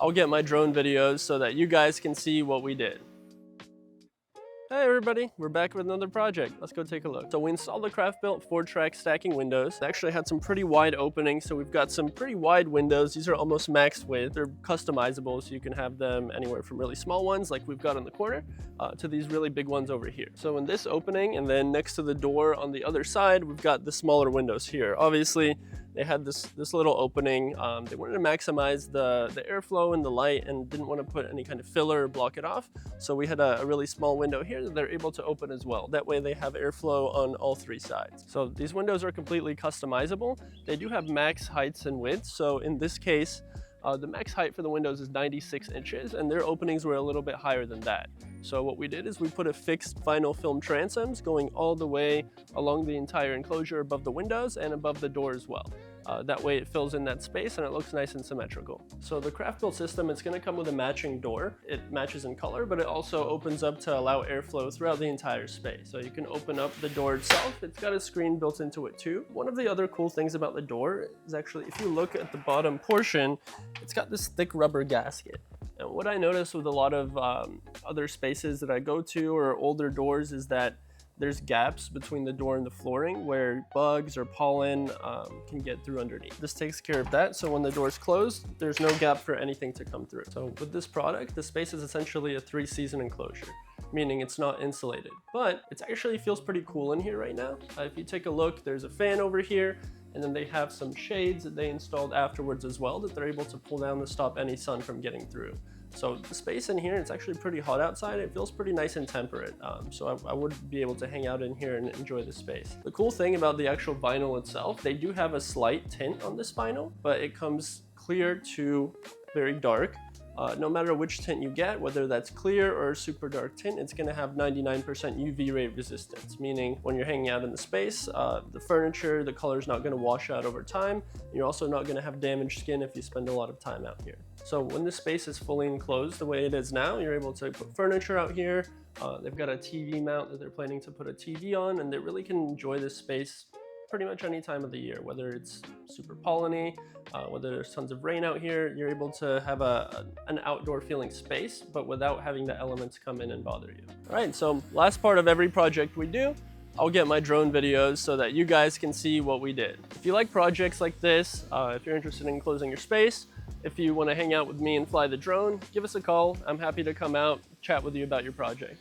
I'll get my drone videos so that you guys can see what we did. Hey everybody, we're back with another project. Let's go take a look. So we installed the Craft-Bilt 4-track stacking windows. They actually had some pretty wide openings, so we've got some pretty wide windows. These are almost max width. They're customizable, so you can have them anywhere from really small ones like we've got in the corner to these really big ones over here. So in this opening and then next to the door on the other side, we've got the smaller windows here. Obviously, they had this little opening. They wanted to maximize the airflow and the light and didn't want to put any kind of filler or block it off. So we had a really small window here that they're able to open as well. That way they have airflow on all three sides. So these windows are completely customizable. They do have max heights and widths. So in this case, the max height for the windows is 96 inches and their openings were a little bit higher than that. So what we did is we put a fixed vinyl film transoms going all the way along the entire enclosure above the windows and above the door as well. That way it fills in that space and it looks nice and symmetrical. So the Craft-Bilt system, it's going to come with a matching door. It matches in color, but it also opens up to allow airflow throughout the entire space. So you can open up the door itself. It's got a screen built into it too. One of the other cool things about the door is actually, if you look at the bottom portion, it's got this thick rubber gasket. And what I noticed with a lot of other spaces that I go to or older doors is that there's gaps between the door and the flooring where bugs or pollen can get through underneath. This takes care of that, so when the door is closed, there's no gap for anything to come through. So with this product, the space is essentially a 3-season enclosure, meaning it's not insulated, but it actually feels pretty cool in here right now. If you take a look, there's a fan over here, and then they have some shades that they installed afterwards as well that they're able to pull down to stop any sun from getting through. So the space in here, it's actually pretty hot outside. It feels pretty nice and temperate. So I would be able to hang out in here and enjoy the space. The cool thing about the actual vinyl itself, they do have a slight tint on this vinyl, but it comes clear to very dark. No matter which tint you get, whether that's clear or super dark tint, it's going to have 99% UV ray resistance, meaning when you're hanging out in the space, the furniture, the color's not going to wash out over time. You're also not going to have damaged skin if you spend a lot of time out here. So when the space is fully enclosed the way it is now, you're able to put furniture out here. They've got a TV mount that they're planning to put a TV on, and they really can enjoy this space pretty much any time of the year, whether it's super polleny, whether there's tons of rain out here, you're able to have an outdoor feeling space, but without having the elements come in and bother you. All right, so last part of every project we do, I'll get my drone videos so that you guys can see what we did. If you like projects like this, if you're interested in enclosing your space, if you want to hang out with me and fly the drone, give us a call. I'm happy to come out, chat with you about your project.